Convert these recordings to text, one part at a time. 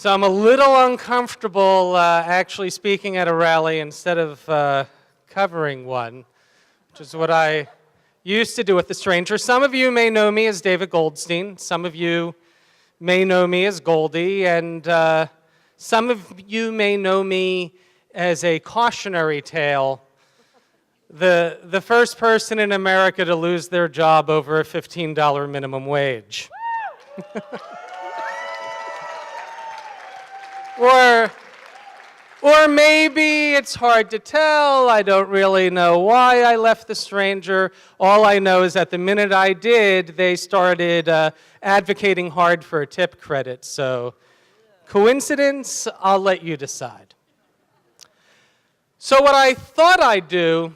So I'm a little uncomfortable actually speaking at a rally instead of covering one, which is what I used to do with the stranger. Some of you may know me as David Goldstein. Some of you may know me as Goldy. And some of you may know me as a cautionary tale, the first person in America to lose their job over a $15 minimum wage. Or maybe it's hard to tell. I don't really know why I left the stranger. All I know is that the minute I did, they started advocating hard for a tip credit. So, coincidence? I'll let you decide. So what I thought I'd do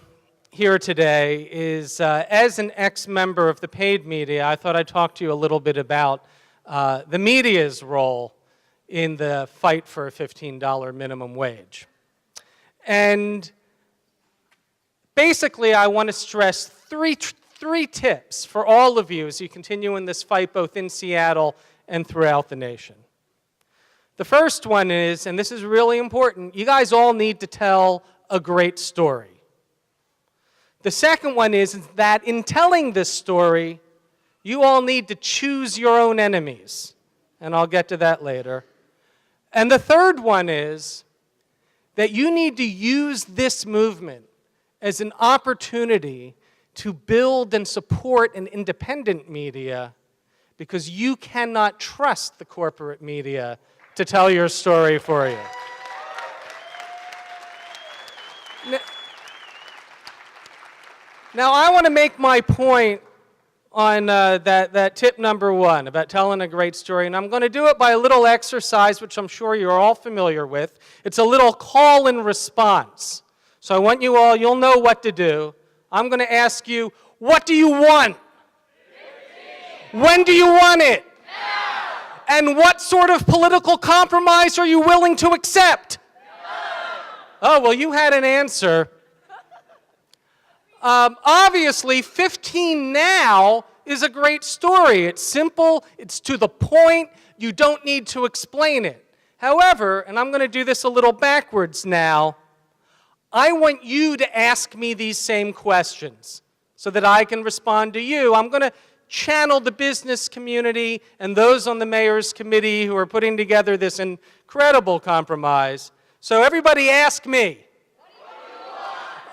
here today is, as an ex-member of the paid media, I thought I'd talk to you a little bit about the media's role in the fight for a $15 minimum wage. And basically, I want to stress three tips for all of you as you continue in this fight both in Seattle and throughout the nation. The first one is, and this is really important, you guys all need to tell a great story. The second one is that in telling this story, you all need to choose your own enemies, and I'll get to that later. And the third one is that you need to use this movement as an opportunity to build and support an independent media because you cannot trust the corporate media to tell your story for you. Now I want to make my point on that tip number one about telling a great story, and I'm going to do it by a little exercise which I'm sure you're all familiar with. It's a little call and response. So I want you all, you'll know what to do. I'm going to ask you, what do you want? 15. When do you want it? Now. And what sort of political compromise are you willing to accept? No. Oh, well, you had an answer. Obviously, 15 Now is a great story. It's simple, it's to the point, you don't need to explain it. However, and I'm going to do this a little backwards now, I want you to ask me these same questions so that I can respond to you. I'm going to channel the business community and those on the mayor's committee who are putting together this incredible compromise. So everybody ask me.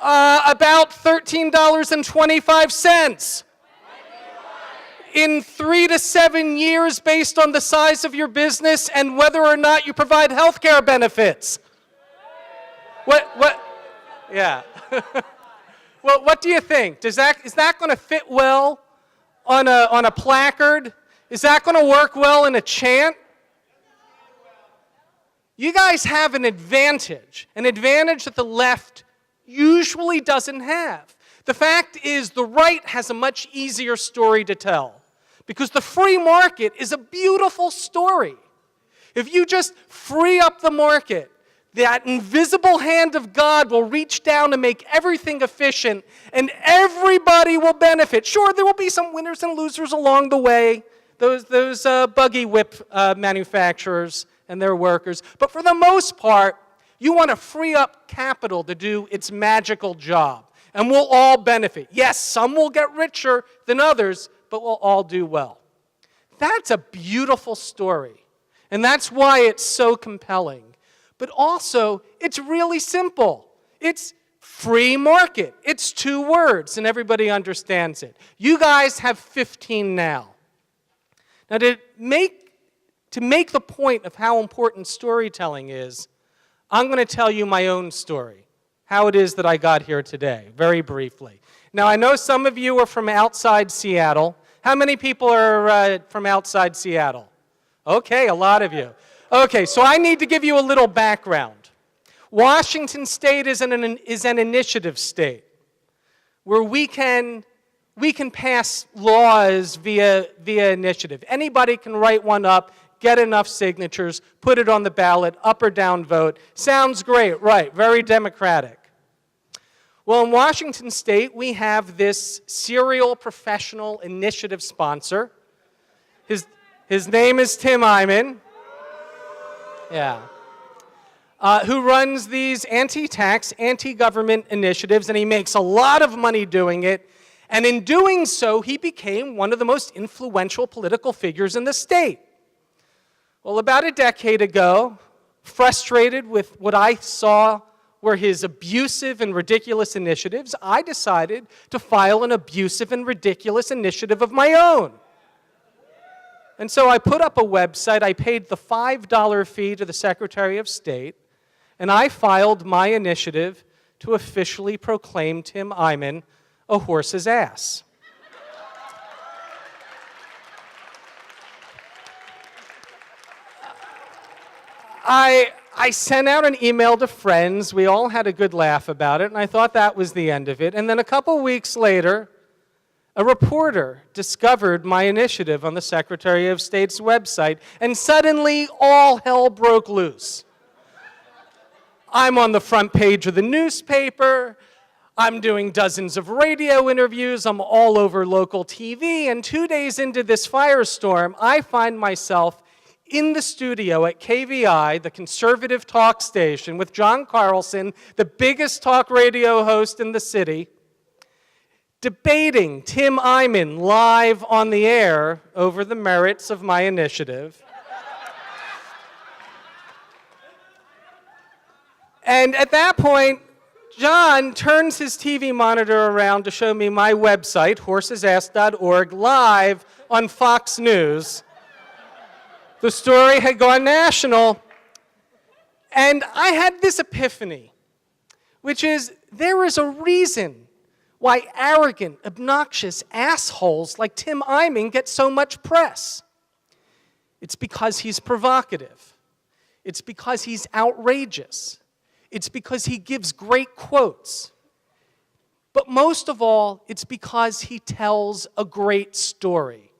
About $13.25 in 3 to 7 years based on the size of your business and whether or not you provide health care benefits. What? Yeah. Well, what do you think? Is that going to fit well on a placard? Is that going to work well in a chant? You guys have an advantage that the left usually doesn't have. The fact is the right has a much easier story to tell because the free market is a beautiful story. If you just free up the market, that invisible hand of God will reach down and make everything efficient and everybody will benefit. Sure, there will be some winners and losers along the way, those buggy whip manufacturers and their workers, but for the most part, you want to free up capital to do its magical job, and we'll all benefit. Yes, some will get richer than others, but we'll all do well. That's a beautiful story, and that's why it's so compelling. But also, it's really simple. It's free market. It's 2 words, and everybody understands it. You guys have 15 now. Now, to make the point of how important storytelling is, I'm going to tell you my own story, how it is that I got here today, very briefly. Now, I know some of you are from outside Seattle. How many people are from outside Seattle? Okay, a lot of you. Okay, so I need to give you a little background. Washington State is an initiative state where we can pass laws via initiative. Anybody can write one up, get enough signatures, put it on the ballot, up or down vote. Sounds great, right, very democratic. Well, in Washington State, we have this serial professional initiative sponsor. His name is Tim Eyman. Yeah. Who runs these anti-tax, anti-government initiatives, and he makes a lot of money doing it. And in doing so, he became one of the most influential political figures in the state. Well, about a decade ago, frustrated with what I saw were his abusive and ridiculous initiatives, I decided to file an abusive and ridiculous initiative of my own. And so I put up a website, I paid the $5 fee to the Secretary of State, and I filed my initiative to officially proclaim Tim Eyman a horse's ass. I sent out an email to friends. We all had a good laugh about it, and I thought that was the end of it. And then a couple weeks later, a reporter discovered my initiative on the Secretary of State's website, and suddenly all hell broke loose. I'm on the front page of the newspaper. I'm doing dozens of radio interviews. I'm all over local TV. And 2 days into this firestorm, I find myself in the studio at KVI, the conservative talk station, with John Carlson, the biggest talk radio host in the city, debating Tim Eyman live on the air over the merits of my initiative. And at that point, John turns his TV monitor around to show me my website, horsesass.org, live on Fox News. The story had gone national, and I had this epiphany, which is there is a reason why arrogant, obnoxious assholes like Tim Eyman get so much press. It's because he's provocative. It's because he's outrageous. It's because he gives great quotes. But most of all, it's because he tells a great story.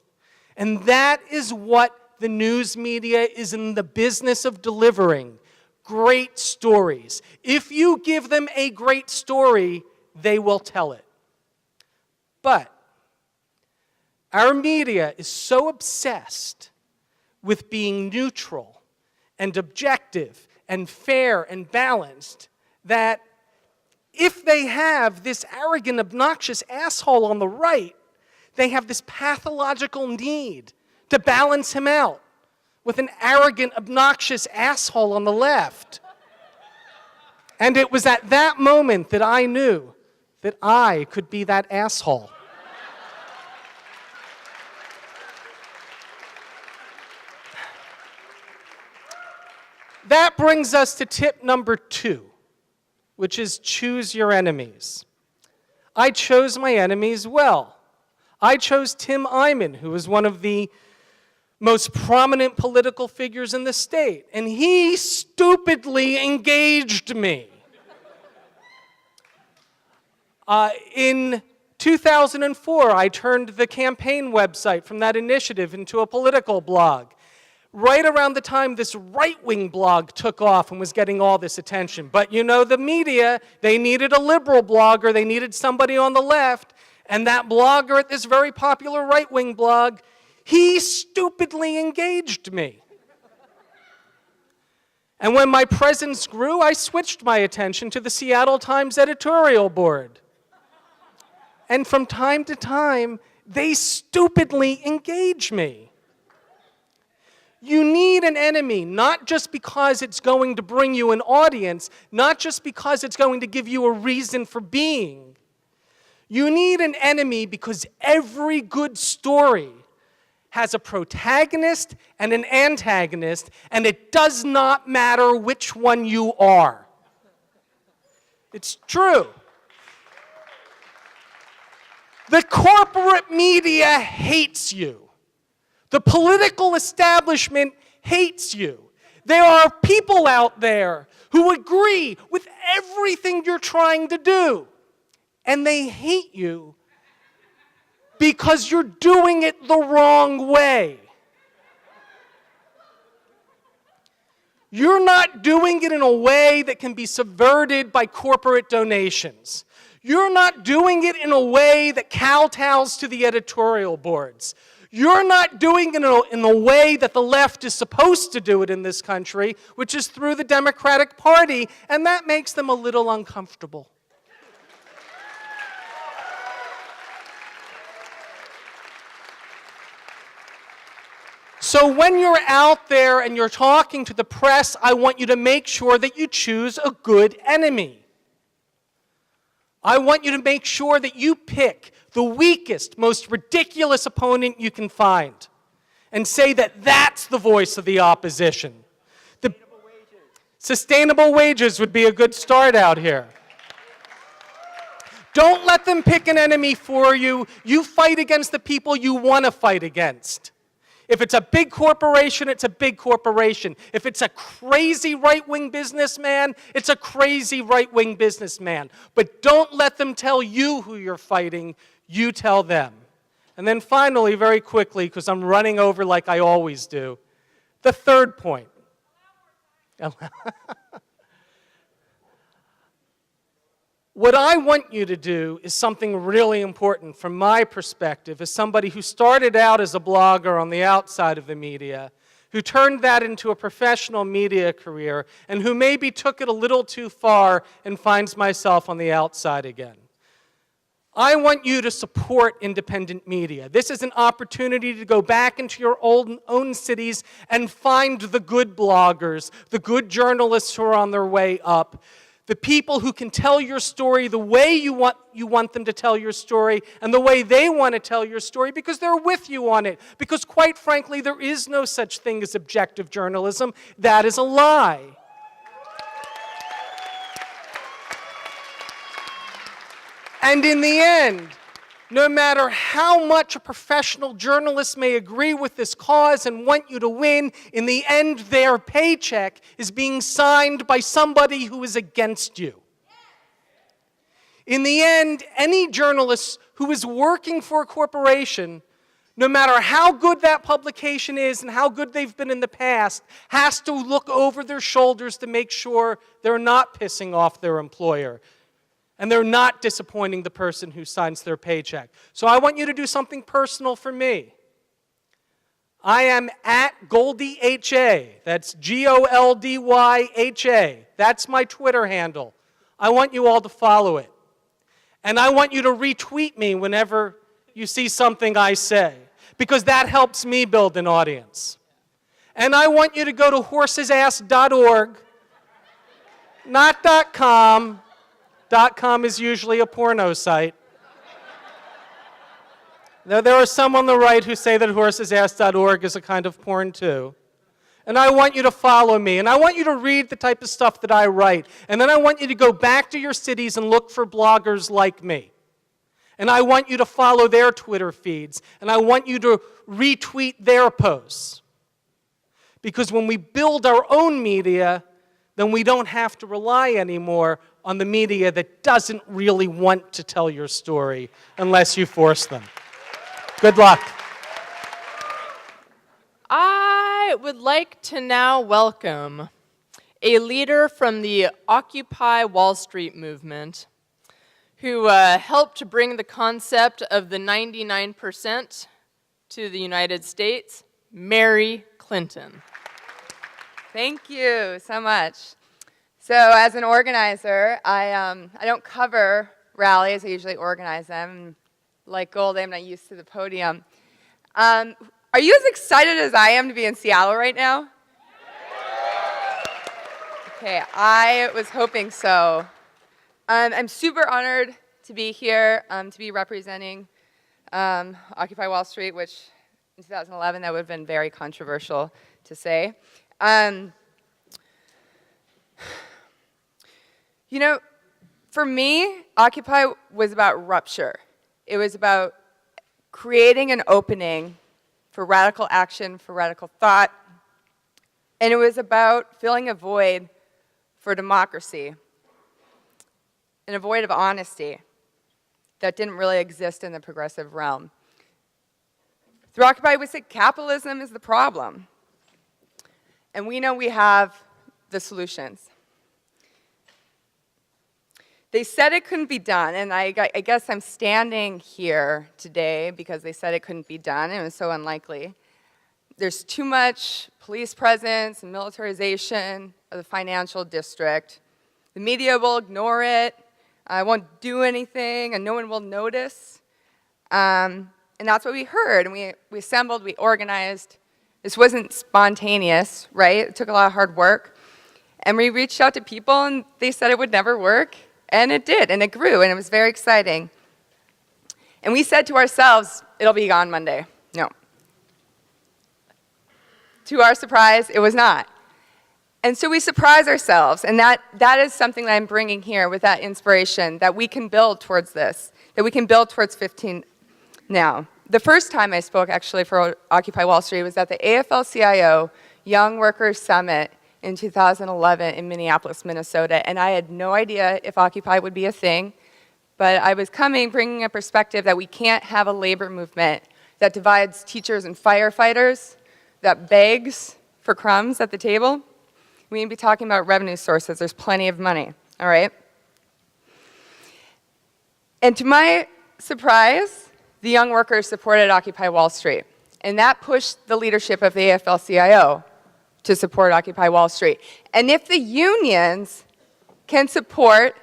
And that is what the news media is in the business of delivering, great stories. If you give them a great story, they will tell it. But our media is so obsessed with being neutral and objective and fair and balanced that if they have this arrogant, obnoxious asshole on the right, they have this pathological need to balance him out with an arrogant, obnoxious asshole on the left. And it was at that moment that I knew that I could be that asshole. That brings us to tip number 2, which is choose your enemies. I chose my enemies well. I chose Tim Eyman, who was one of the most prominent political figures in the state, and he stupidly engaged me. In 2004, I turned the campaign website from that initiative into a political blog. Right around the time this right-wing blog took off and was getting all this attention. But you know, the media, they needed a liberal blogger, they needed somebody on the left, and that blogger at this very popular right-wing blog, he stupidly engaged me. And when my presence grew, I switched my attention to the Seattle Times editorial board. And from time to time, they stupidly engage me. You need an enemy, not just because it's going to bring you an audience, not just because it's going to give you a reason for being. You need an enemy because every good story has a protagonist and an antagonist, and it does not matter which one you are. It's true. The corporate media hates you. The political establishment hates you. There are people out there who agree with everything you're trying to do, and they hate you because you're doing it the wrong way. You're not doing it in a way that can be subverted by corporate donations. You're not doing it in a way that kowtows to the editorial boards. You're not doing it in the way that the left is supposed to do it in this country, which is through the Democratic Party, and that makes them a little uncomfortable. So when you're out there and you're talking to the press, I want you to make sure that you choose a good enemy. I want you to make sure that you pick the weakest, most ridiculous opponent you can find and say that that's the voice of the opposition. Sustainable wages would be a good start out here. Don't let them pick an enemy for you. You fight against the people you want to fight against. If it's a big corporation, it's a big corporation. If it's a crazy right-wing businessman, it's a crazy right-wing businessman. But don't let them tell you who you're fighting. You tell them. And then finally, very quickly, because I'm running over like I always do, the third point. What I want you to do is something really important from my perspective as somebody who started out as a blogger on the outside of the media, who turned that into a professional media career, and who maybe took it a little too far and finds myself on the outside again. I want you to support independent media. This is an opportunity to go back into your own cities and find the good bloggers, the good journalists who are on their way up, the people who can tell your story the way you want them to tell your story and the way they want to tell your story because they're with you on it. Because quite frankly, there is no such thing as objective journalism. That is a lie. And in the end, no matter how much a professional journalist may agree with this cause and want you to win, in the end, their paycheck is being signed by somebody who is against you. In the end, any journalist who is working for a corporation, no matter how good that publication is and how good they've been in the past, has to look over their shoulders to make sure they're not pissing off their employer. And they're not disappointing the person who signs their paycheck. So I want you to do something personal for me. I am at Goldy HA. That's GOLDYHA. That's my Twitter handle. I want you all to follow it. And I want you to retweet me whenever you see something I say, because that helps me build an audience. And I want you to go to horsesass.org, not .com. .com is usually a porno site. There are some on the right who say that horsesass.org is a kind of porn too. And I want you to follow me, and I want you to read the type of stuff that I write. And then I want you to go back to your cities and look for bloggers like me. And I want you to follow their Twitter feeds, and I want you to retweet their posts. Because when we build our own media, then we don't have to rely anymore on the media that doesn't really want to tell your story unless you force them. Good luck. I would like to now welcome a leader from the Occupy Wall Street movement who helped to bring the concept of the 99% to the United States, Mary Clinton. Thank you so much. So as an organizer, I don't cover rallies. I usually organize them. Like Goldie, I'm not used to the podium. Are you as excited as I am to be in Seattle right now? Okay, I was hoping so. I'm super honored to be here, to be representing Occupy Wall Street, which in 2011 that would have been very controversial to say. You know, for me, Occupy was about rupture. It was about creating an opening for radical action, for radical thought, and it was about filling a void for democracy, and a void of honesty that didn't really exist in the progressive realm. Through Occupy, we said capitalism is the problem, and we know we have the solutions. They said it couldn't be done, and I guess I'm standing here today because they said it couldn't be done, and it was so unlikely. There's too much police presence and militarization of the financial district. The media will ignore it, won't do anything, and no one will notice. And that's what we heard, and we assembled, we organized. This wasn't spontaneous, right? It took a lot of hard work. And we reached out to people, and they said it would never work. And it did, and it grew, and it was very exciting. And we said to ourselves, it'll be gone Monday. No. To our surprise, it was not. And so we surprise ourselves, and that is something that I'm bringing here with that inspiration, that we can build towards this, that we can build towards 15 now. The first time I spoke, actually, for Occupy Wall Street was at the AFL-CIO Young Workers Summit in 2011 in Minneapolis, Minnesota, and I had no idea if Occupy would be a thing, but I was bringing a perspective that we can't have a labor movement that divides teachers and firefighters, that begs for crumbs at the table. We need to be talking about revenue sources. There's plenty of money, all right? And to my surprise, the young workers supported Occupy Wall Street, and that pushed the leadership of the AFL-CIO to support Occupy Wall Street. And if the unions can support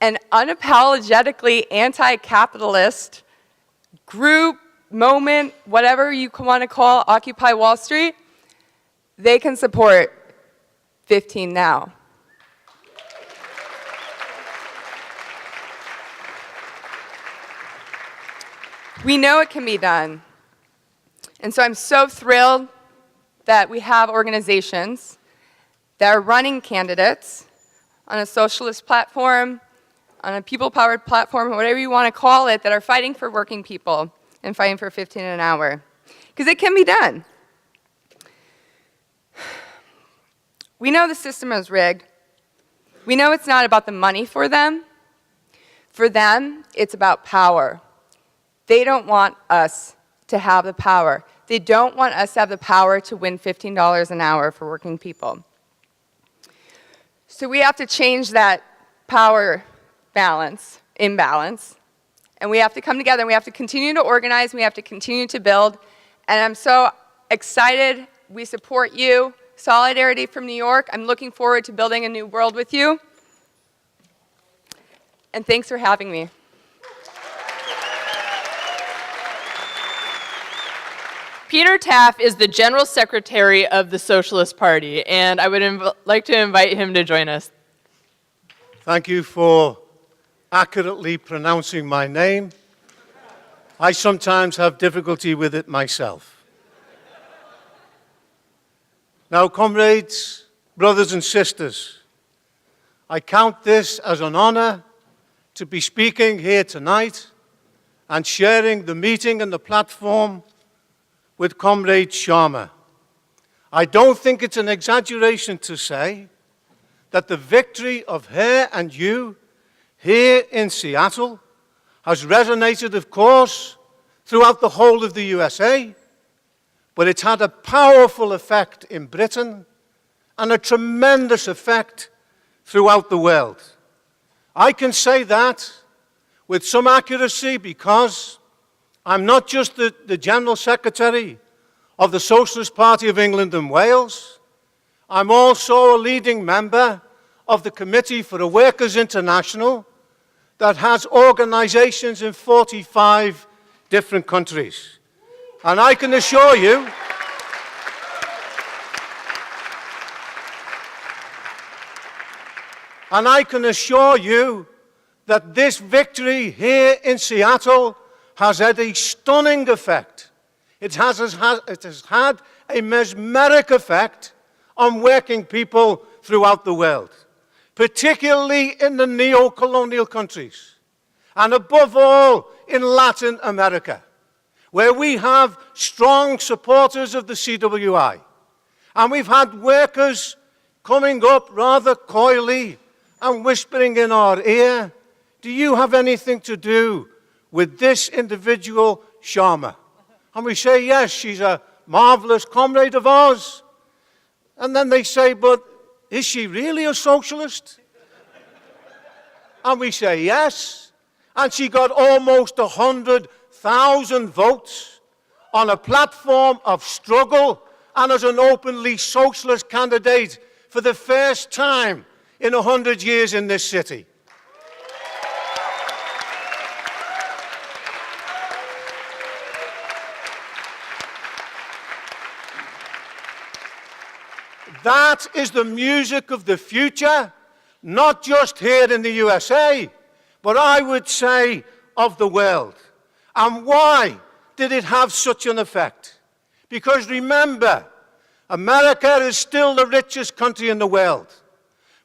an unapologetically anti-capitalist group, moment, whatever you want to call Occupy Wall Street, they can support 15 Now. We know it can be done. And so I'm so thrilled that we have organizations that are running candidates on a socialist platform, on a people-powered platform, whatever you want to call it, that are fighting for working people and fighting for 15 an hour. Because it can be done. We know the system is rigged. We know it's not about the money for them. For them, it's about power. They don't want us to have the power. They don't want us to have the power to win $15 an hour for working people. So we have to change that power imbalance, and we have to come together, and we have to continue to organize, and we have to continue to build, and I'm so excited. We support you. Solidarity from New York. I'm looking forward to building a new world with you, and thanks for having me. Peter Taaffe is the General Secretary of the Socialist Party, and I would like to invite him to join us. Thank you for accurately pronouncing my name. I sometimes have difficulty with it myself. Now, comrades, brothers and sisters, I count this as an honor to be speaking here tonight and sharing the meeting and the platform with Comrade Sharma. I don't think it's an exaggeration to say that the victory of her and you here in Seattle has resonated, of course, throughout the whole of the USA, but it's had a powerful effect in Britain and a tremendous effect throughout the world. I can say that with some accuracy because I'm not just the General Secretary of the Socialist Party of England and Wales. I'm also a leading member of the Committee for the Workers' International that has organizations in 45 different countries. And I can assure you, that this victory here in Seattle has had a stunning effect. It has had a mesmeric effect on working people throughout the world, particularly in the neo-colonial countries, and above all in Latin America, where we have strong supporters of the CWI. And we've had workers coming up rather coyly and whispering in our ear, do you have anything to do with this individual, Sharma? And we say, yes, she's a marvelous comrade of ours. And then they say, but is she really a socialist? And we say yes. And she got almost 100,000 votes on a platform of struggle and as an openly socialist candidate for the first time in 100 years in this city. That is the music of the future, not just here in the USA, but I would say of the world. And why did it have such an effect? Because remember, America is still the richest country in the world,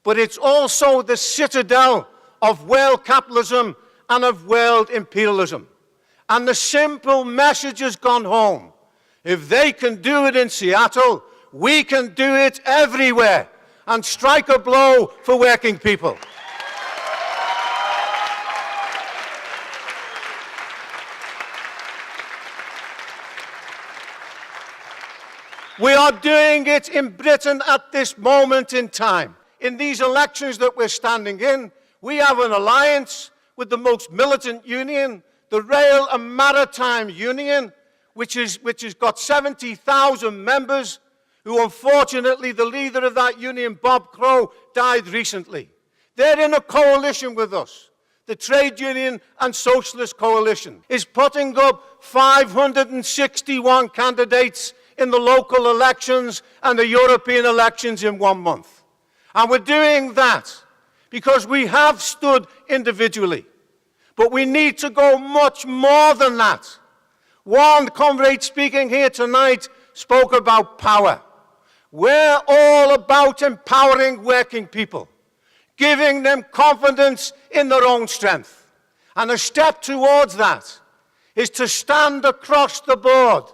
but it's also the citadel of world capitalism and of world imperialism. And the simple message has gone home. If they can do it in Seattle, we can do it everywhere and strike a blow for working people. We are doing it in Britain at this moment in time. In these elections that we're standing in, we have an alliance with the most militant union, the Rail and Maritime Union, which has got 70,000 members, who unfortunately the leader of that union, Bob Crow, died recently. They're in a coalition with us. The Trade Union and Socialist Coalition is putting up 561 candidates in the local elections and the European elections in 1 month. And we're doing that because we have stood individually. But we need to go much more than that. One comrade speaking here tonight spoke about power. We're all about empowering working people, giving them confidence in their own strength. And a step towards that is to stand across the board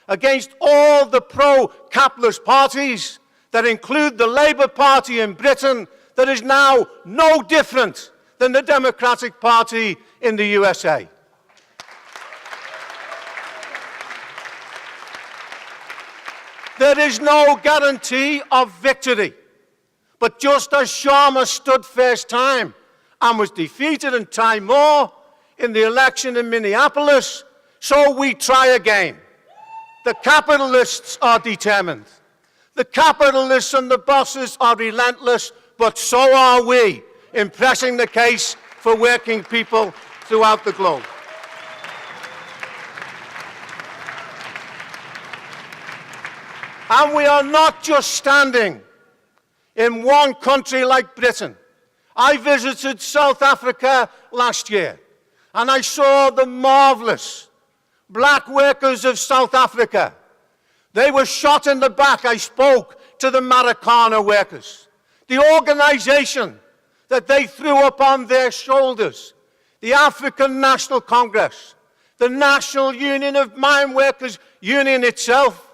against all the pro-capitalist parties that include the Labour Party in Britain, that is now no different than the Democratic Party in the USA. There is no guarantee of victory. But just as Sharma stood first time and was defeated in time more in the election in Minneapolis, so we try again. The capitalists are determined. The capitalists and the bosses are relentless, but so are we in pressing the case for working people throughout the globe. And we are not just standing in one country like Britain. I visited South Africa last year, and I saw the marvelous black workers of South Africa. They were shot in the back. I spoke to the Marikana workers. The organization that they threw upon their shoulders, the African National Congress, the National Union of Mine Workers Union itself,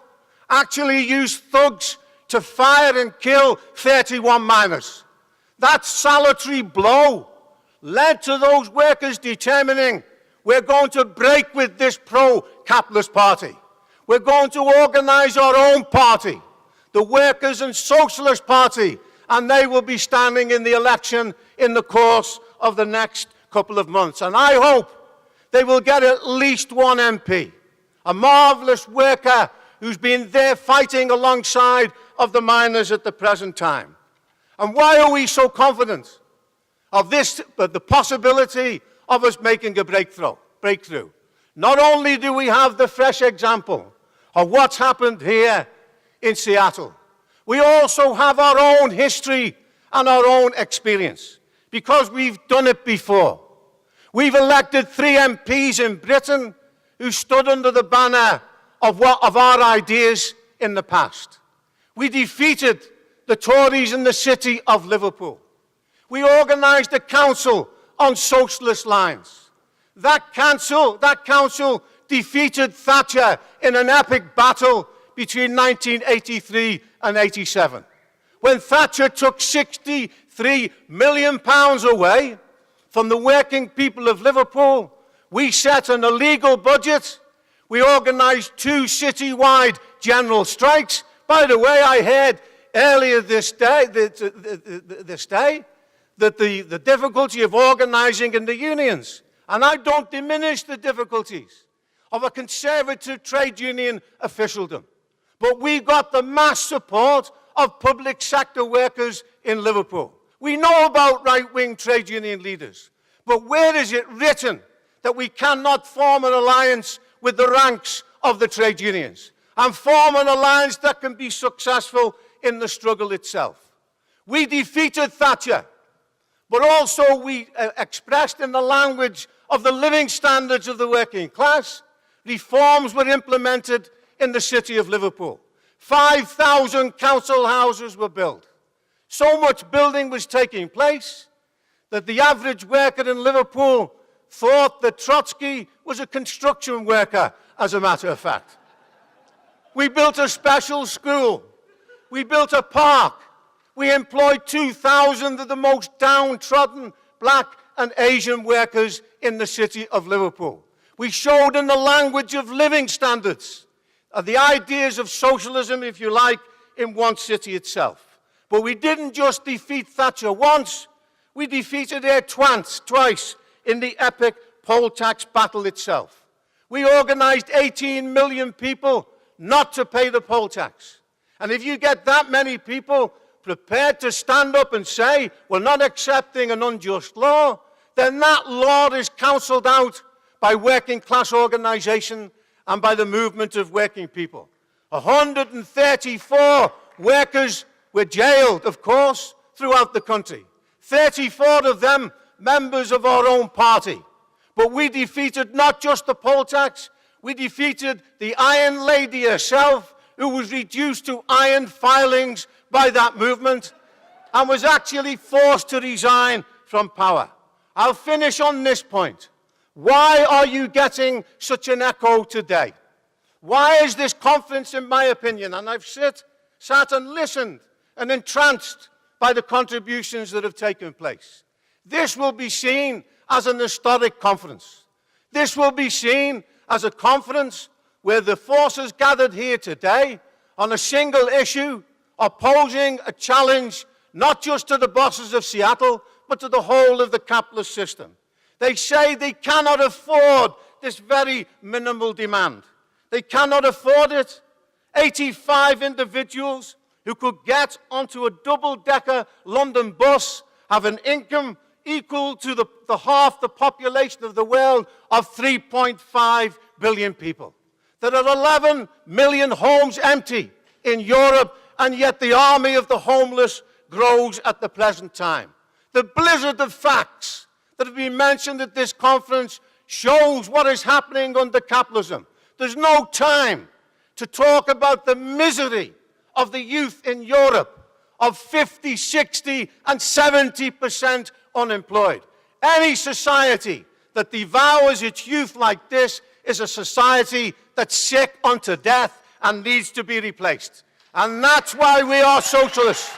actually used thugs to fire and kill 31 miners. That salutary blow led to those workers determining, we're going to break with this pro-capitalist party. We're going to organize our own party, the Workers' and Socialist Party, and they will be standing in the election in the course of the next couple of months. And I hope they will get at least one MP, a marvelous worker who's been there fighting alongside of the miners at the present time. And why are we so confident of this, the possibility of us making a breakthrough? Not only do we have the fresh example of what's happened here in Seattle, we also have our own history and our own experience, because we've done it before. We've elected 3 MPs in Britain who stood under the banner of our ideas in the past. We defeated the Tories in the city of Liverpool. We organized a council on socialist lines. That council defeated Thatcher in an epic battle between 1983 and 87. When Thatcher took £63 million away from the working people of Liverpool, we set an illegal budget. We organized 2 citywide general strikes. By the way, I heard earlier this day that the difficulty of organizing in the unions, and I don't diminish the difficulties of a conservative trade union officialdom, but we got the mass support of public sector workers in Liverpool. We know about right-wing trade union leaders, but where is it written that we cannot form an alliance with the ranks of the trade unions and form an alliance that can be successful in the struggle itself? We defeated Thatcher, but also we expressed in the language of the living standards of the working class. Reforms were implemented in the city of Liverpool. 5,000 council houses were built. So much building was taking place that the average worker in Liverpool thought that Trotsky was a construction worker, as a matter of fact. We built a special school. We built a park. We employed 2,000 of the most downtrodden black and Asian workers in the city of Liverpool. We showed in the language of living standards, the ideas of socialism, if you like, in one city itself. But we didn't just defeat Thatcher once, we defeated her twice in the epic poll tax battle itself. We organized 18 million people not to pay the poll tax. And if you get that many people prepared to stand up and say, we're not accepting an unjust law, then that law is cancelled out by working class organization and by the movement of working people. 134 workers were jailed, of course, throughout the country. 34 of them members of our own party. But we defeated not just the poll tax, we defeated the Iron Lady herself, who was reduced to iron filings by that movement and was actually forced to resign from power. I'll finish on this point. Why are you getting such an echo today? Why is this conference, in my opinion, and I've sat and listened and entranced by the contributions that have taken place. This will be seen as an historic conference. This will be seen as a conference where the forces gathered here today on a single issue are posing a challenge not just to the bosses of Seattle, but to the whole of the capitalist system. They say they cannot afford this very minimal demand. They cannot afford it. 85 individuals who could get onto a double-decker London bus have an income equal to the half the population of the world of 3.5 billion people. There are 11 million homes empty in Europe, and yet the army of the homeless grows at the present time. The blizzard of facts that have been mentioned at this conference shows what is happening under capitalism. There's no time to talk about the misery of the youth in Europe, of 50, 60, and 70% unemployed. Any society that devours its youth like this is a society that's sick unto death and needs to be replaced. And that's why we are socialists.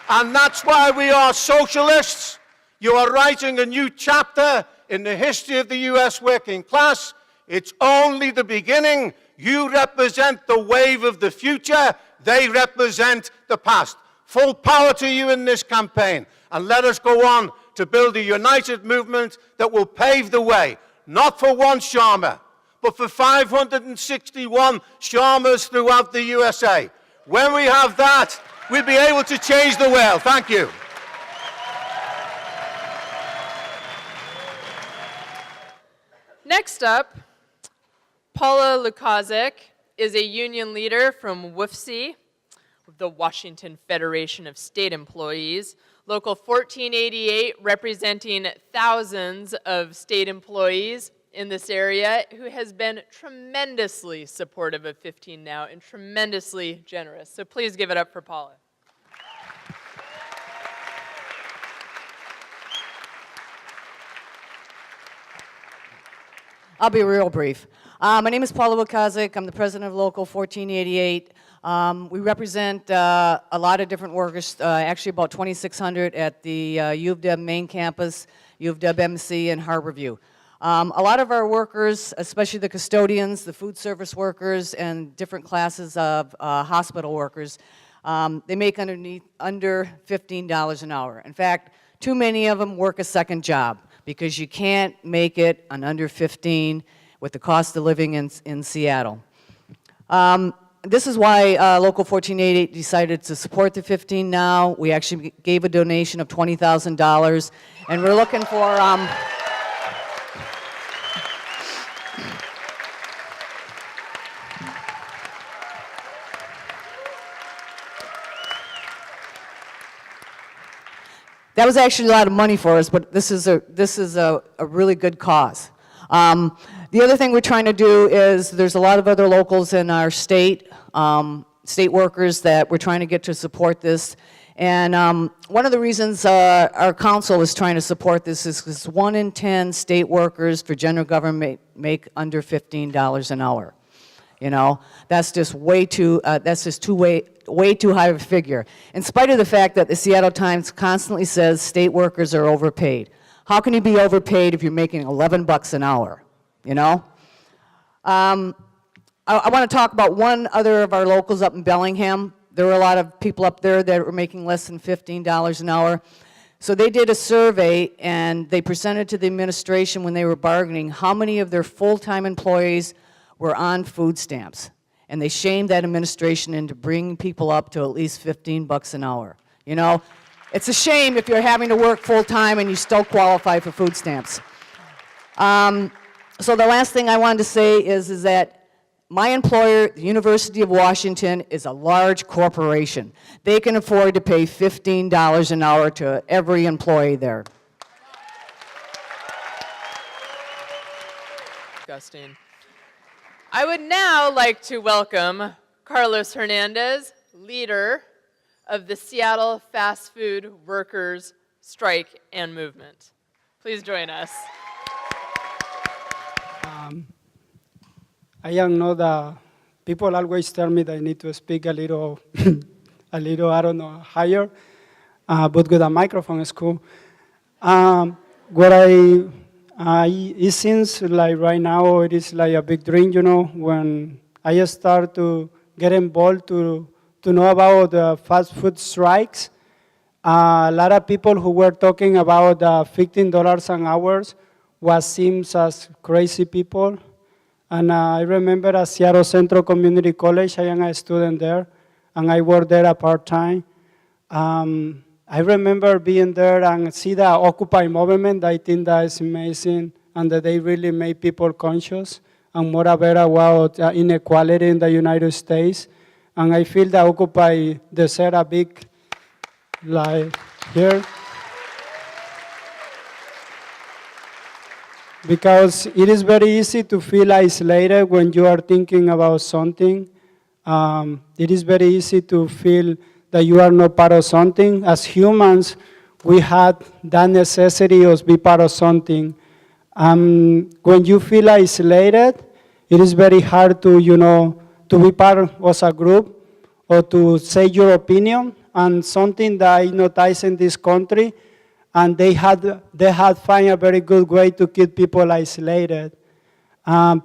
And that's why we are socialists. You are writing a new chapter in the history of the US working class. It's only the beginning. You represent the wave of the future. They represent the past. Full power to you in this campaign. And let us go on to build a united movement that will pave the way, not for one Sharma, but for 561 Sharmas throughout the USA. When we have that, we'll be able to change the world. Thank you. Next up, Paula Lukaszek is a union leader from wfse, the Washington Federation of State Employees, Local 1488, representing thousands of state employees in this area, who has been tremendously supportive of 15 Now and tremendously generous. So please give it up for Paula. I'll be real brief. My name is Paula Lukaszek. I'm the president of Local 1488. We represent a lot of different workers, actually about 2,600 at the U of W main campus, U of W MC, and Harborview. A lot of our workers, especially the custodians, the food service workers, and different classes of hospital workers, they make under $15 an hour. In fact, too many of them work a second job because you can't make it on under 15 with the cost of living in Seattle. This is why Local 1488 decided to support the 15 Now. We actually gave a donation of $20,000, and we're looking for that was actually a lot of money for us, but this is a really good cause. The other thing we're trying to do is there's a lot of other locals in our state, state workers that we're trying to get to support this. And one of the reasons our council is trying to support this is because 1 in 10 state workers for general government make under $15 an hour. You know, that's just way too high of a figure. In spite of the fact that the Seattle Times constantly says state workers are overpaid. How can you be overpaid if you're making 11 bucks an hour? You know? I want to talk about one other of our locals up in Bellingham. There were a lot of people up there that were making less than $15 an hour. So they did a survey and they presented to the administration when they were bargaining how many of their full-time employees were on food stamps. And they shamed that administration into bringing people up to at least 15 bucks an hour. You know, it's a shame if you're having to work full-time and you still qualify for food stamps. So the last thing I wanted to say is that my employer, the University of Washington, is a large corporation. They can afford to pay $15 an hour to every employee there. Goldstein. I would now like to welcome Carlos Hernandez, leader of the Seattle Fast Food Workers Strike and Movement. Please join us. I am not people always tell me that I need to speak a little, I don't know, higher, but with a microphone is cool. It seems like right now it is like a big dream, you know, when I start to get involved to know about the fast food strikes. A lot of people who were talking about $15 an hour was seems as crazy people. And I remember at Seattle Central Community College, I am a student there, and I work there part-time. I remember being there and see the Occupy movement. I think that is amazing, and that they really made people conscious and more aware about inequality in the United States. And I feel that Occupy deserves a big, like, here. Because it is very easy to feel isolated when you are thinking about something. It is very easy to feel that you are not part of something. As humans, we had that necessity of being part of something. When you feel isolated, it is very hard to, you know, to be part of a group or to say your opinion. And something that I noticed in this country, and they had find a very good way to keep people isolated.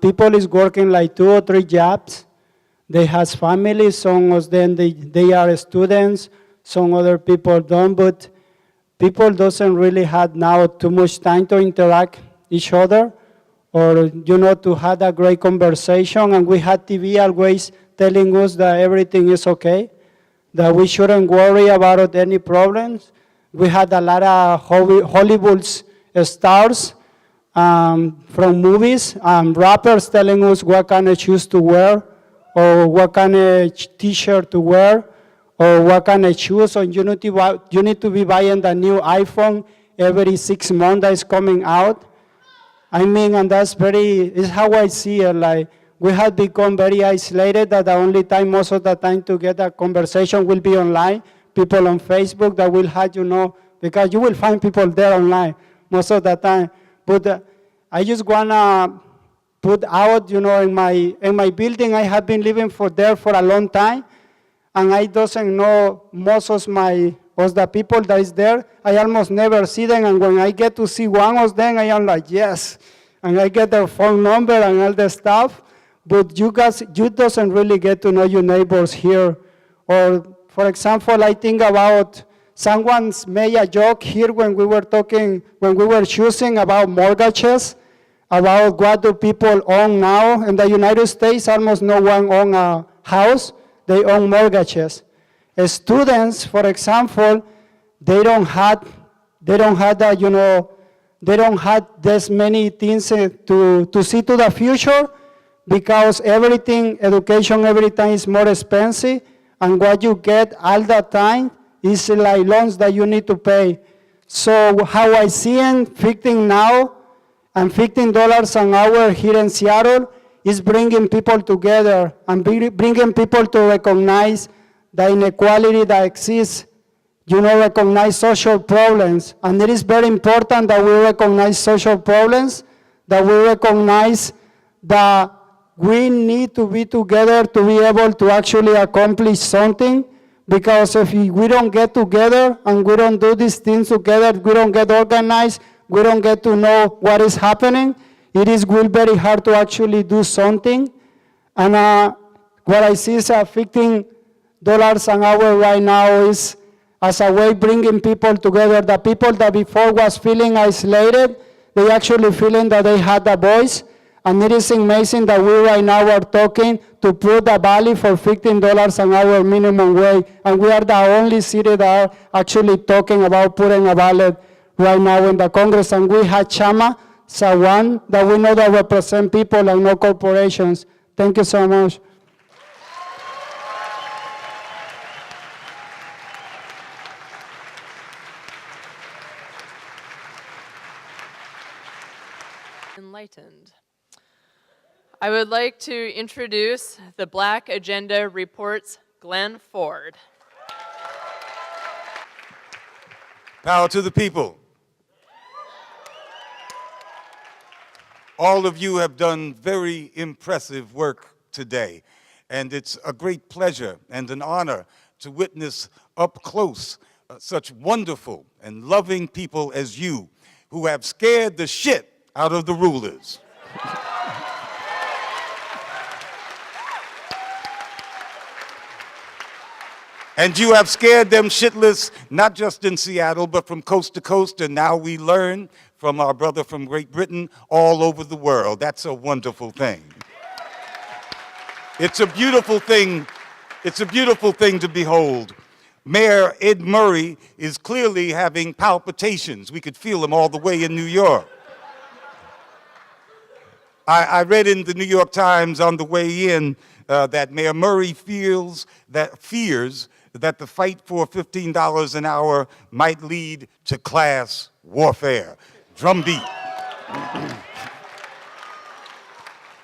People is working like 2 or 3 jobs. They have families, some of them they are students, some other people don't, but people doesn't really have now too much time to interact each other or, you know, to have a great conversation. And we had TV always telling us that everything is okay, that we shouldn't worry about any problems. We had a lot of Hollywood stars from movies, rappers telling us what kind of shoes to wear, or what kind of t-shirt to wear, or what kind of shoes, or you need to be buying the new iPhone every 6 months that is coming out. I mean, and that's is how I see it. Like, we have become very isolated, that the only time, most of the time, to get a conversation will be online. People on Facebook that will have, you know, because you will find people there online most of the time. But I just wanna put out, you know, in my building, I have been living there for a long time, and I doesn't know most of the people that is there. I almost never see them, and when I get to see one of them, I am like, yes, and I get their phone number and all the stuff, but you doesn't really get to know your neighbors here. Or, for example, I think about someone's made a joke here when we were choosing about mortgages, about what do people own now. In the United States, almost no one owns a house, they own mortgages. Students, for example, they don't have this many things to see to the future, because everything, education every time is more expensive, and what you get all the time is like loans that you need to pay. So how I see it, 15 now, and $15 an hour here in Seattle is bringing people together and bringing people to recognize the inequality that exists, recognize social problems. And it is very important that we recognize social problems, that we recognize that we need to be together to be able to actually accomplish something. Because if we don't get together and we don't do these things together, we don't get organized, we don't get to know what is happening, it will be very hard to actually do something. And what I see is $15 an hour right now is as a way bringing people together. The people that before was feeling isolated, they actually feeling that they had a voice. And it is amazing that we right now are talking to put the valley for $15 an hour minimum wage. And we are the only city that are actually talking about putting a ballot right now in the Congress. And we had Chama Sawan that we know that represent people and not corporations. Thank you so much. Enlightened. I would like to introduce the Black Agenda Report's Glen Ford. Power to the people. All of you have done very impressive work today, and it's a great pleasure and an honor to witness up close such wonderful and loving people as you who have scared the shit out of the rulers. And you have scared them shitless, not just in Seattle, but from coast to coast, and now we learn from our brother from Great Britain all over the world. That's a wonderful thing. It's a beautiful thing. It's a beautiful thing to behold. Mayor Ed Murray is clearly having palpitations. We could feel him all the way in New York. I read in the New York Times on the way in that Mayor Murray fears that the fight for $15 an hour might lead to class warfare. Drumbeat.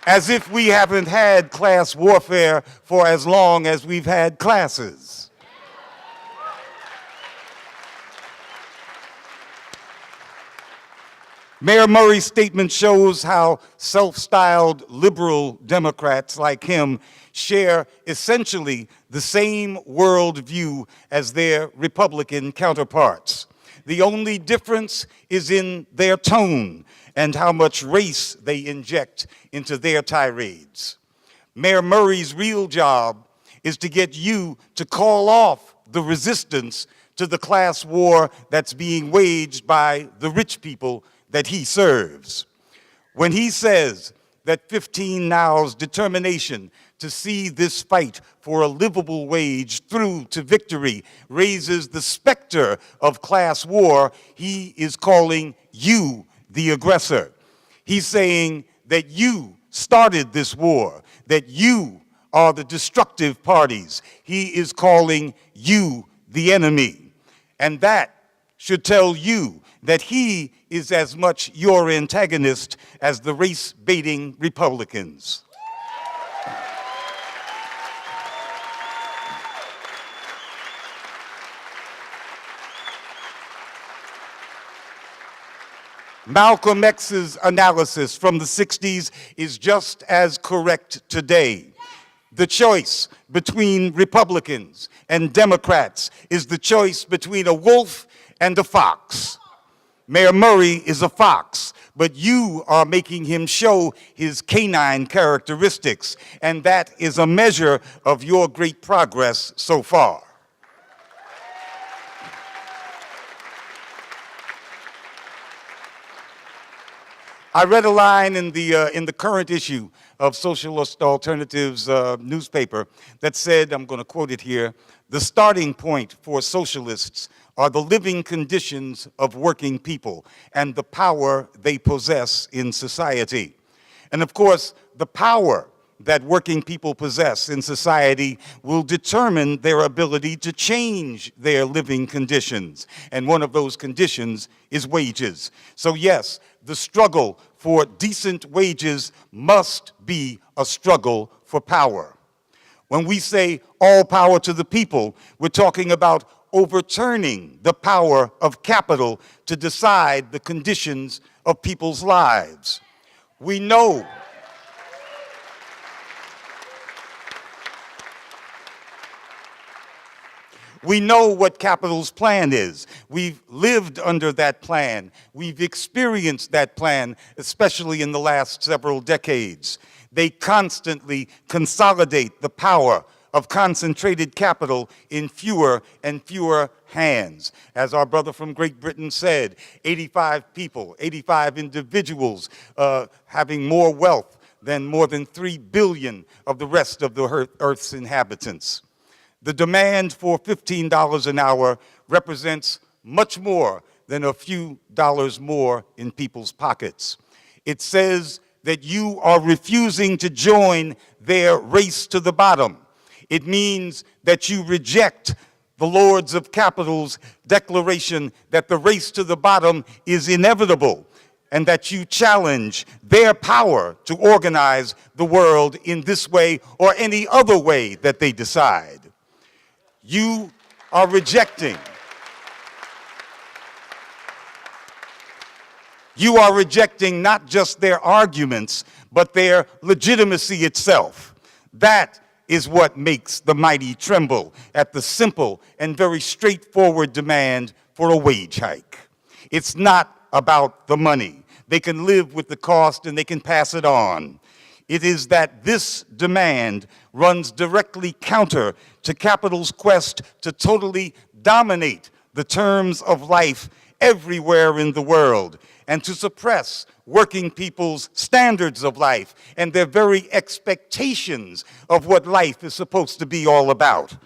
As if we haven't had class warfare for as long as we've had classes. Mayor Murray's statement shows how self-styled liberal Democrats like him share essentially the same worldview as their Republican counterparts. The only difference is in their tone and how much race they inject into their tirades. Mayor Murray's real job is to get you to call off the resistance to the class war that's being waged by the rich people that he serves. When he says that 15 Now's determination to see this fight for a livable wage through to victory raises the specter of class war, he is calling you the aggressor. He's saying that you started this war, that you are the destructive parties. He is calling you the enemy. And that should tell you that he is as much your antagonist as the race-baiting Republicans. Malcolm X's analysis from the 60s is just as correct today. The choice between Republicans and Democrats is the choice between a wolf and a fox. Mayor Murray is a fox, but you are making him show his canine characteristics, and that is a measure of your great progress so far. I read a line in the current issue of Socialist Alternatives newspaper that said, I'm going to quote it here, "The starting point for socialists are the living conditions of working people and the power they possess in society." And of course, the power that working people possess in society will determine their ability to change their living conditions. And one of those conditions is wages. So yes, the struggle for decent wages must be a struggle for power. When we say all power to the people, we're talking about overturning the power of capital to decide the conditions of people's lives. We know what capital's plan is. We've lived under that plan. We've experienced that plan, especially in the last several decades. They constantly consolidate the power of concentrated capital in fewer and fewer hands. As our brother from Great Britain said, 85 people, 85 individuals having more wealth than more than 3 billion of the rest of the Earth's inhabitants. The demand for $15 an hour represents much more than a few dollars more in people's pockets. It says that you are refusing to join their race to the bottom. It means that you reject the Lords of Capital's declaration that the race to the bottom is inevitable, and that you challenge their power to organize the world in this way or any other way that they decide. You are rejecting. You are rejecting not just their arguments, but their legitimacy itself. That is what makes the mighty tremble at the simple and very straightforward demand for a wage hike. It's not about the money. They can live with the cost and they can pass it on. It is that this demand runs directly counter to capital's quest to totally dominate the terms of life everywhere in the world and to suppress working people's standards of life and their very expectations of what life is supposed to be all about.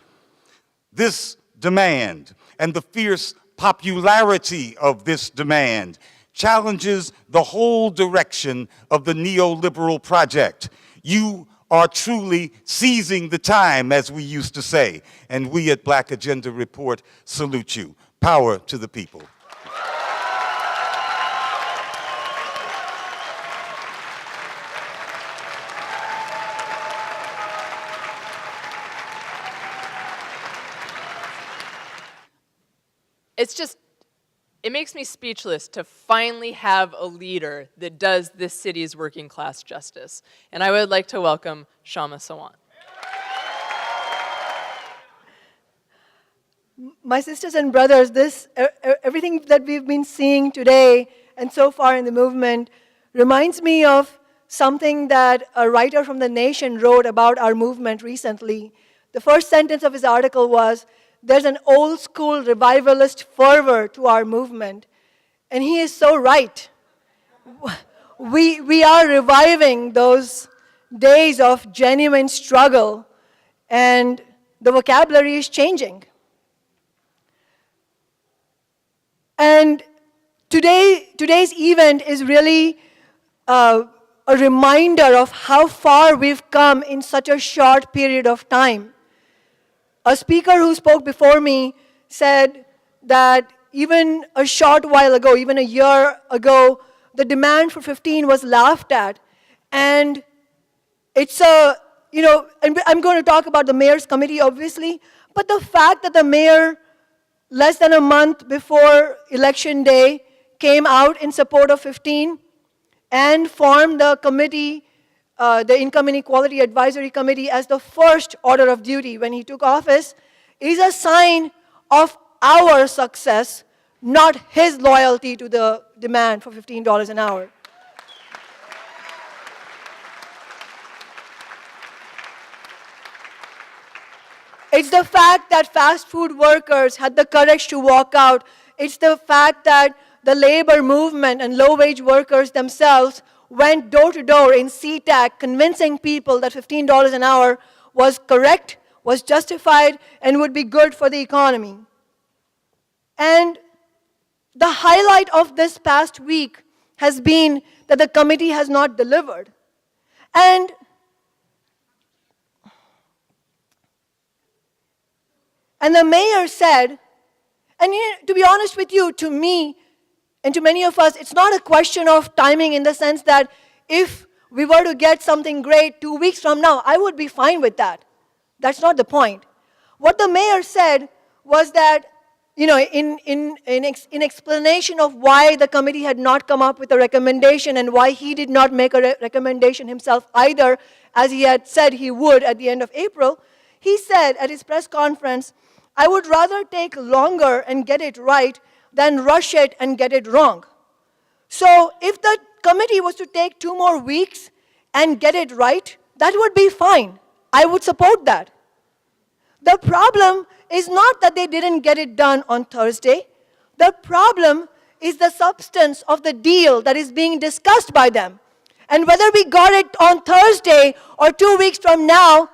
This demand and the fierce popularity of this demand challenges the whole direction of the neoliberal project. You are truly seizing the time, as we used to say, and we at Black Agenda Report salute you. Power to the people. It makes me speechless to finally have a leader that does this city's working class justice. And I would like to welcome Shama Sawant. My sisters and brothers, everything that we've been seeing today and so far in the movement reminds me of something that a writer from The Nation wrote about our movement recently. The first sentence of his article was, "There's an old school revivalist fervor to our movement." And he is so right. We are reviving those days of genuine struggle, and the vocabulary is changing. And today's event is really a reminder of how far we've come in such a short period of time. A speaker who spoke before me said that even a short while ago, even a year ago, the demand for 15 was laughed at. And it's and I'm going to talk about the mayor's committee, obviously, but the fact that the mayor, less than a month before election day, came out in support of 15 and formed the committee, the Income Inequality Advisory Committee, as the first order of duty when he took office, is a sign of our success not his loyalty to the demand for $15 an hour. It's the fact that fast food workers had the courage to walk out. It's the fact that the labor movement and low-wage workers themselves went door to door in CTAC, convincing people that $15 an hour was correct, was justified, and would be good for the economy. And the highlight of this past week has been that the committee has not delivered. And the mayor said, and to be honest with you, to me and to many of us, it's not a question of timing in the sense that if we were to get something great 2 weeks from now, I would be fine with that. That's not the point. What the mayor said was that, in explanation of why the committee had not come up with a recommendation and why he did not make a recommendation himself either, as he had said he would at the end of April, he said at his press conference, I would rather take longer and get it right than rush it and get it wrong. So if the committee was to take 2 more weeks and get it right, that would be fine. I would support that. The problem is not that they didn't get it done on Thursday. The problem is the substance of the deal that is being discussed by them. And whether we got it on Thursday or 2 weeks from now,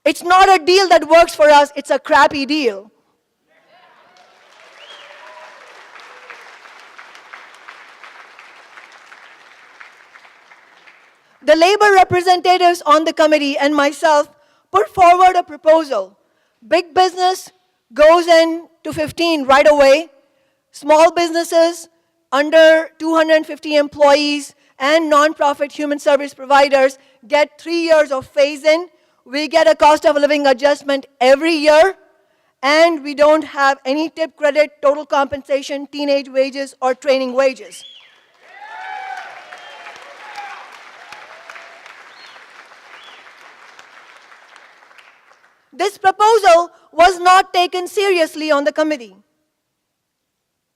it's not a deal that works for us, it's a crappy deal. The labor representatives on the committee and myself put forward a proposal. Big business goes in to 15 right away. Small businesses under 250 employees and nonprofit human service providers get 3 years of phase-in. We get a cost of living adjustment every year, and we don't have any tip credit, total compensation, teenage wages, or training wages. This proposal was not taken seriously on the committee.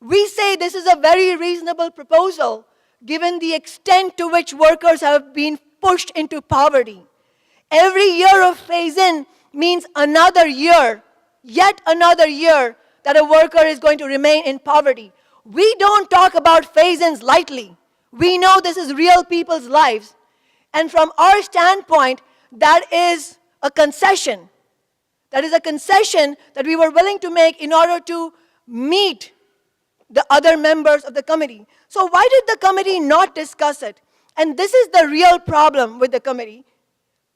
We say this is a very reasonable proposal given the extent to which workers have been pushed into poverty. Every year of phase-in means another year, yet another year, that a worker is going to remain in poverty. We don't talk about phase-ins lightly. We know this is real people's lives. And from our standpoint, that is a concession. That is a concession that we were willing to make in order to meet the other members of the committee. So why did the committee not discuss it? And this is the real problem with the committee.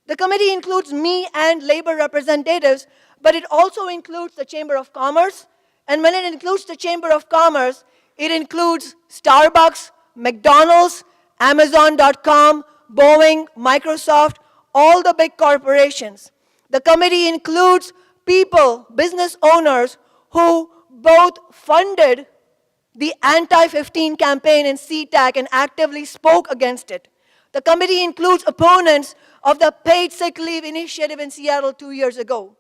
The committee includes me and labor representatives, but it also includes the Chamber of Commerce. And when it includes the Chamber of Commerce, it includes Starbucks, McDonald's, Amazon.com, Boeing, Microsoft, all the big corporations. The committee includes people, business owners, who both funded the anti-15 campaign in CTAC and actively spoke against it. The committee includes opponents of the paid sick leave initiative in Seattle 2 years ago.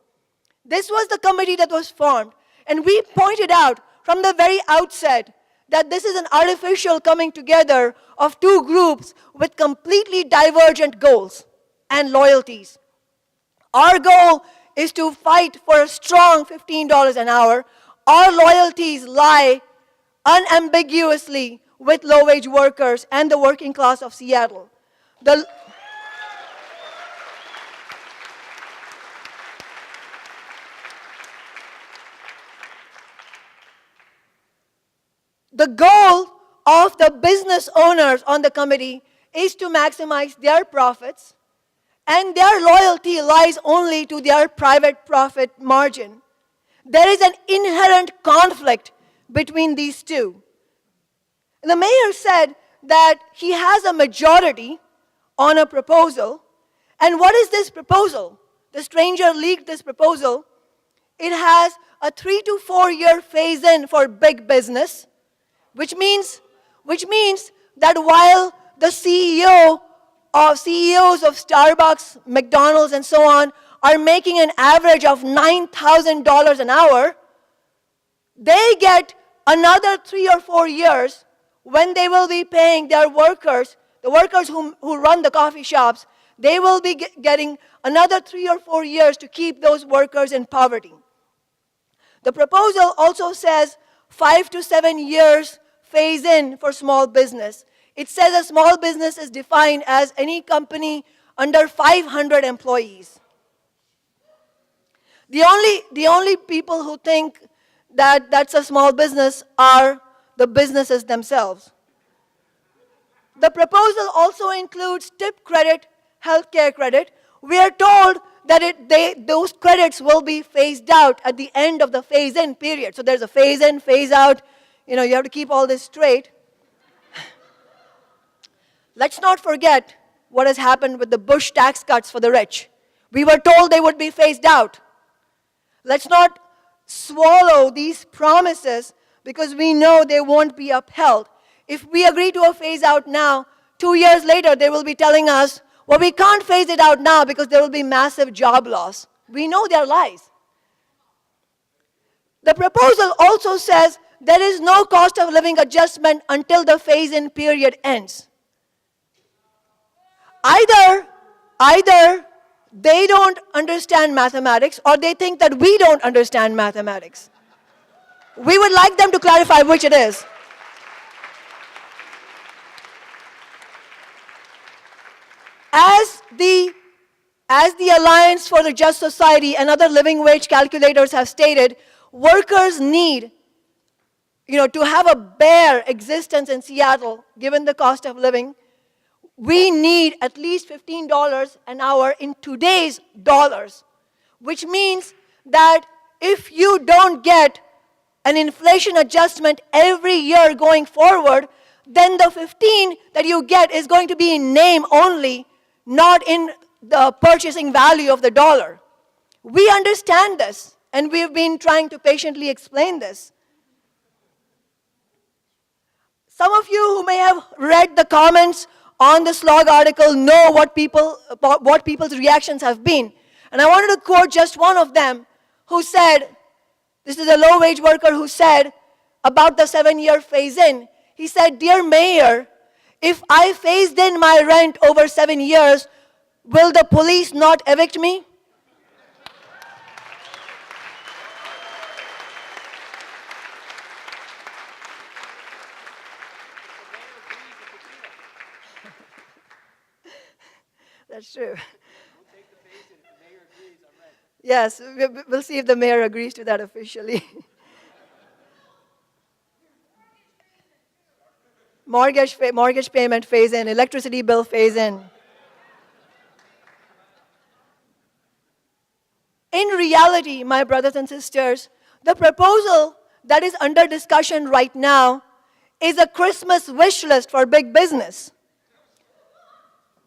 This was the committee that was formed, and we pointed out from the very outset that this is an artificial coming together of 2 groups with completely divergent goals and loyalties. Our goal is to fight for a strong $15 an hour. Our loyalties lie unambiguously with low-wage workers and the working class of Seattle. The goal of the business owners on the committee is to maximize their profits, and their loyalty lies only to their private profit margin. There is an inherent conflict between these two. And the mayor said that he has a majority on a proposal. And what is this proposal? The stranger leaked this proposal. It has a 3 to 4 year phase-in for big business, which means that while the CEOs of Starbucks, McDonald's, and so on are making an average of $9,000 an hour, they get another 3 or 4 years when they will be paying their workers, the workers who run the coffee shops, they will be getting another 3 or 4 years to keep those workers in poverty. The proposal also says 5 to 7 years phase in for small business. It says a small business is defined as any company under 500 employees. The only people who think that that's a small business are the businesses themselves. The proposal also includes tip credit, healthcare credit. We are told that those credits will be phased out at the end of the phase-in period. So there's a phase-in, phase-out. You have to keep all this straight. Let's not forget what has happened with the Bush tax cuts for the rich. We were told they would be phased out. Let's not swallow these promises because we know they won't be upheld. If we agree to a phase out now, 2 years later they will be telling us, well, we can't phase it out now because there will be massive job loss. We know they're lies. The proposal also says there is no cost of living adjustment until the phase-in period ends. Either they don't understand mathematics or they think that we don't understand mathematics. We would like them to clarify which it is. As the Alliance for the Just Society and other living wage calculators have stated, workers need, to have a bare existence in Seattle, given the cost of living, we need at least $15 an hour in today's dollars, which means that if you don't get an inflation adjustment every year going forward, then the 15 that you get is going to be in name only, not in the purchasing value of the dollar. We understand this, and we've been trying to patiently explain this. Some of you who may have read the comments on the Slog article know what people's reactions have been. And I wanted to quote just one of them who said, this is a low-wage worker who said about the 7-year phase-in. He said, "Dear Mayor, if I phased in my rent over 7 years, will the police not evict me?" That's true. Yes, we'll see if the mayor agrees to that officially. Mortgage payment phase in, electricity bill phase in. In reality, my brothers and sisters, the proposal that is under discussion right now is a Christmas wish list for big business.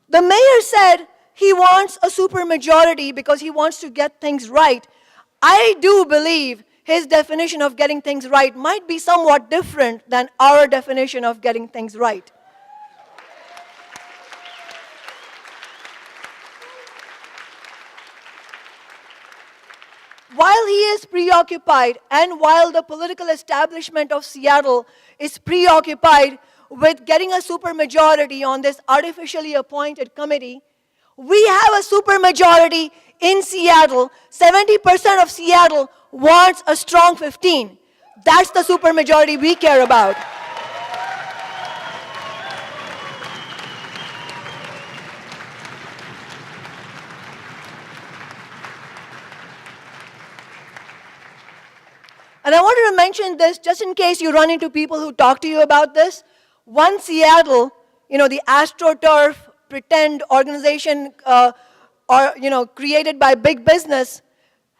The mayor said he wants a supermajority because he wants to get things right. I do believe his definition of getting things right might be somewhat different than our definition of getting things right. While he is preoccupied, and while the political establishment of Seattle is preoccupied with getting a supermajority on this artificially appointed committee, we have a supermajority in Seattle. 70% of Seattle wants a strong 15. That's the supermajority we care about. And I wanted to mention this just in case you run into people who talk to you about this. One Seattle, the AstroTurf pretend organization created by big business,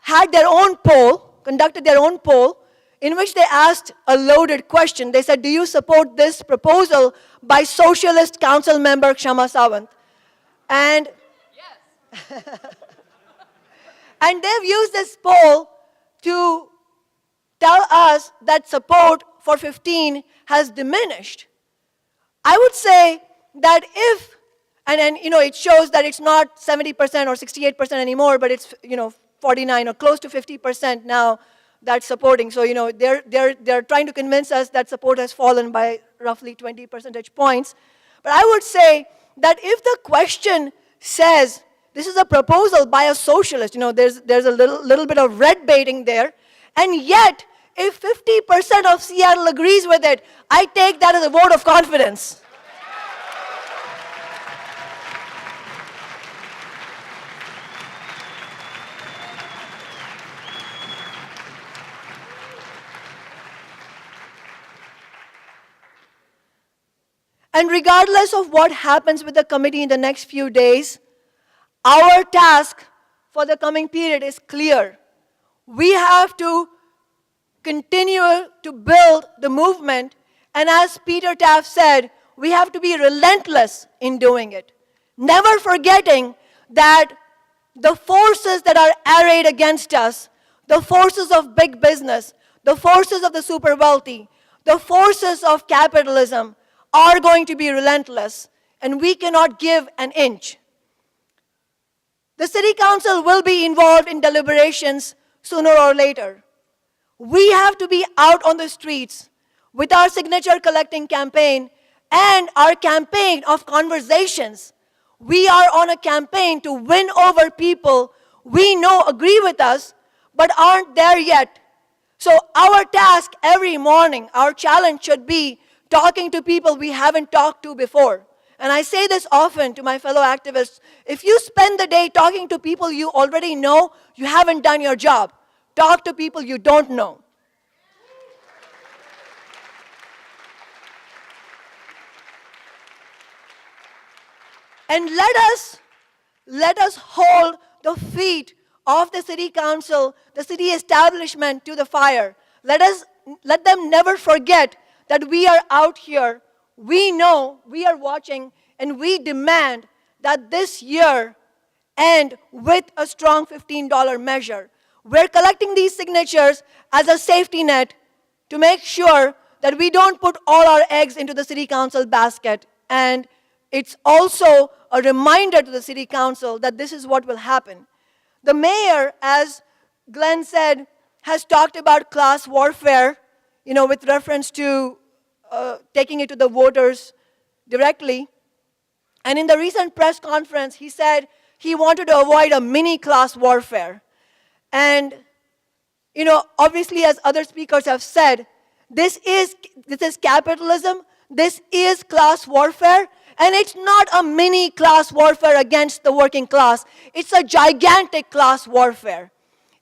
had their own poll, conducted their own poll, in which they asked a loaded question. They said, "Do you support this proposal by Socialist Council member Kshama Sawant?" And yes. And they've used this poll to tell us that support for 15 has diminished. I would say that if, and it shows that it's not 70% or 68% anymore, but it's 49 or close to 50% now that's supporting. So, they're trying to convince us that support has fallen by roughly 20 percentage points. But I would say that if the question says, this is a proposal by a socialist, there's a little bit of red baiting there, and yet, if 50% of Seattle agrees with it, I take that as a vote of confidence. And regardless of what happens with the committee in the next few days, our task for the coming period is clear. We have to continue to build the movement, and as Peter Taaffe said, we have to be relentless in doing it. Never forgetting that the forces that are arrayed against us, the forces of big business, the forces of the super wealthy, the forces of capitalism, are going to be relentless, and we cannot give an inch. The City Council will be involved in deliberations sooner or later. We have to be out on the streets with our signature collecting campaign and our campaign of conversations. We are on a campaign to win over people we know agree with us, but aren't there yet. So our task every morning, our challenge should be talking to people we haven't talked to before. And I say this often to my fellow activists, if you spend the day talking to people you already know, you haven't done your job. Talk to people you don't know. And let us hold the feet of the City Council, the city establishment to the fire. Let them never forget that we are out here, we know, we are watching, and we demand that this year end with a strong $15 measure. We're collecting these signatures as a safety net to make sure that we don't put all our eggs into the City Council basket. And it's also a reminder to the City Council that this is what will happen. The mayor, as Glen said, has talked about class warfare, with reference to taking it to the voters directly. And in the recent press conference, he said he wanted to avoid a mini class warfare. And, obviously, as other speakers have said, this is capitalism, this is class warfare, and it's not a mini class warfare against the working class. It's a gigantic class warfare.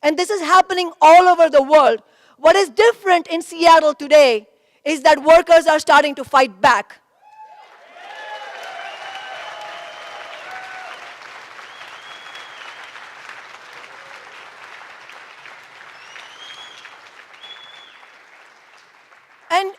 And this is happening all over the world. What is different in Seattle today is that workers are starting to fight back.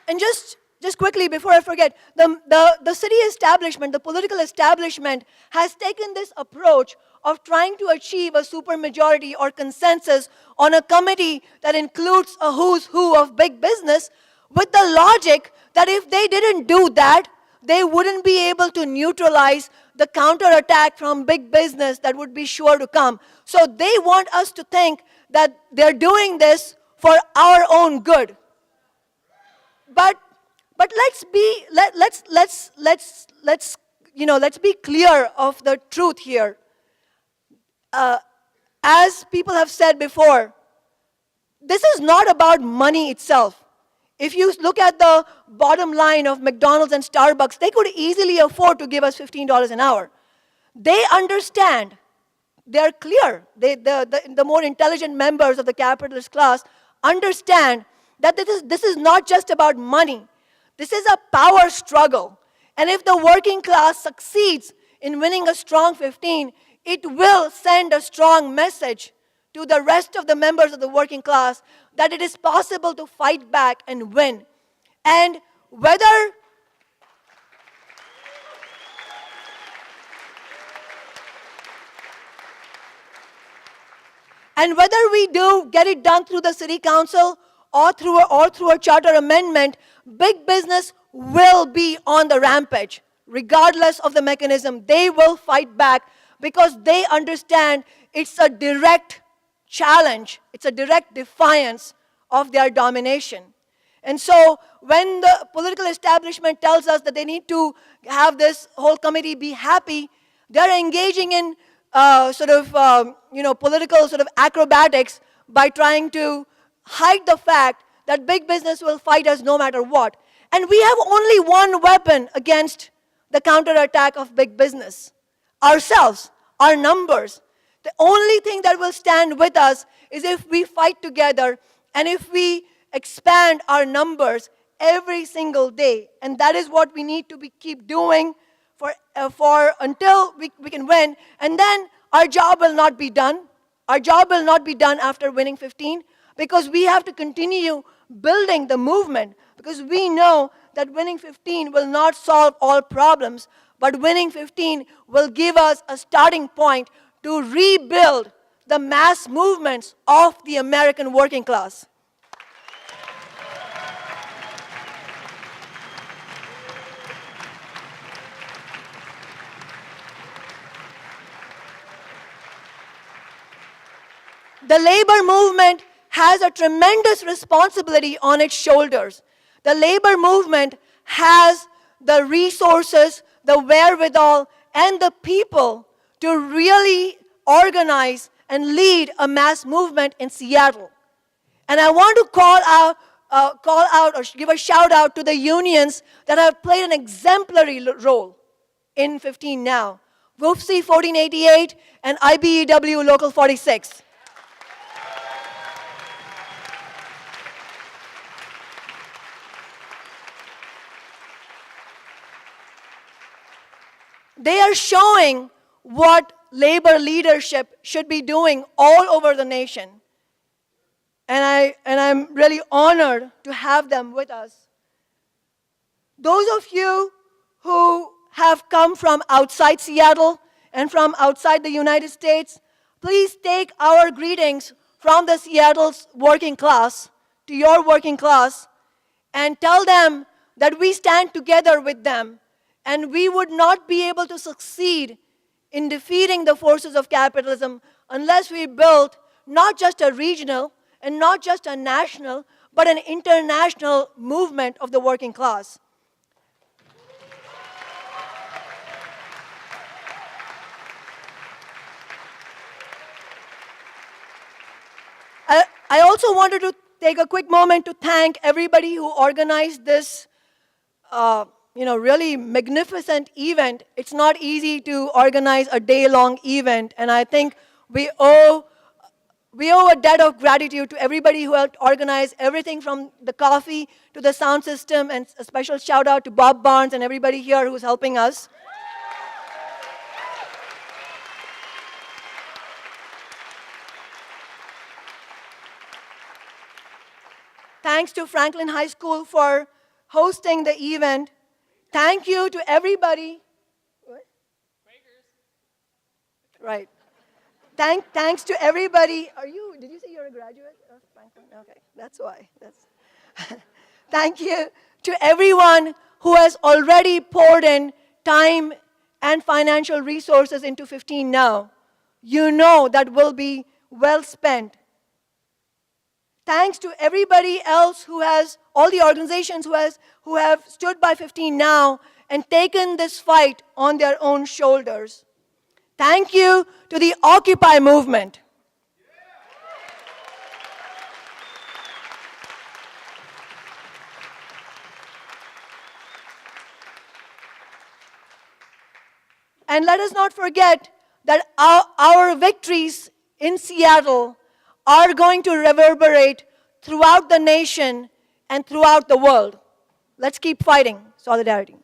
And just quickly before I forget, the city establishment, the political establishment has taken this approach of trying to achieve a supermajority or consensus on a committee that includes a who's who of big business, with the logic that if they didn't do that, they wouldn't be able to neutralize the counterattack from big business that would be sure to come. So they want us to think that they're doing this for our own good. But let's be clear of the truth here. As people have said before, this is not about money itself. If you look at the bottom line of McDonald's and Starbucks, they could easily afford to give us $15 an hour. They understand. They're clear. The more intelligent members of the capitalist class understand that this is not just about money. This is a power struggle. And if the working class succeeds in winning a strong 15, it will send a strong message to the rest of the members of the working class that it is possible to fight back and win. And whether we do get it done through the City Council or through a charter amendment, big business will be on the rampage. Regardless of the mechanism, they will fight back because they understand it's a direct challenge, it's a direct defiance of their domination. And so when the political establishment tells us that they need to have this whole committee be happy, they're engaging in political sort of acrobatics by trying to hide the fact that big business will fight us no matter what. And we have only one weapon against the counterattack of big business: ourselves, our numbers. The only thing that will stand with us is if we fight together and if we expand our numbers every single day. And that is what we need to keep doing until we can win. And then our job will not be done. Our job will not be done after winning 15, because we have to continue building the movement, because we know that winning 15 will not solve all problems, but winning 15 will give us a starting point to rebuild the mass movements of the American working class. The labor movement has a tremendous responsibility on its shoulders. The labor movement has the resources, the wherewithal, and the people to really organize and lead a mass movement in Seattle. And I want to call out or give a shout out to the unions that have played an exemplary role in 15 Now. wfse 1488 and IBEW Local 46. They are showing what labor leadership should be doing all over the nation. And I'm really honored to have them with us. Those of you who have come from outside Seattle and from outside the United States, please take our greetings from the Seattle's working class to your working class and tell them that we stand together with them. And we would not be able to succeed in defeating the forces of capitalism unless we built not just a regional and not just a national, but an international movement of the working class. I also wanted to take a quick moment to thank everybody who organized this really magnificent event. It's not easy to organize a day-long event, and I think we owe a debt of gratitude to everybody who helped organize everything from the coffee to the sound system, and a special shout out to Bob Barnes and everybody here who's helping us. Thanks to Franklin High School for hosting the event. Thank you to everybody. What? Right. Thanks to everybody. Did you say you're a graduate of Franklin? Okay, that's why. Thank you to everyone who has already poured in time and financial resources into 15 Now. You know that will be well spent. Thanks to everybody else all the organizations who have stood by 15 Now and taken this fight on their own shoulders. Thank you to the Occupy movement. And let us not forget that our victories in Seattle are going to reverberate throughout the nation and throughout the world. Let's keep fighting. Solidarity.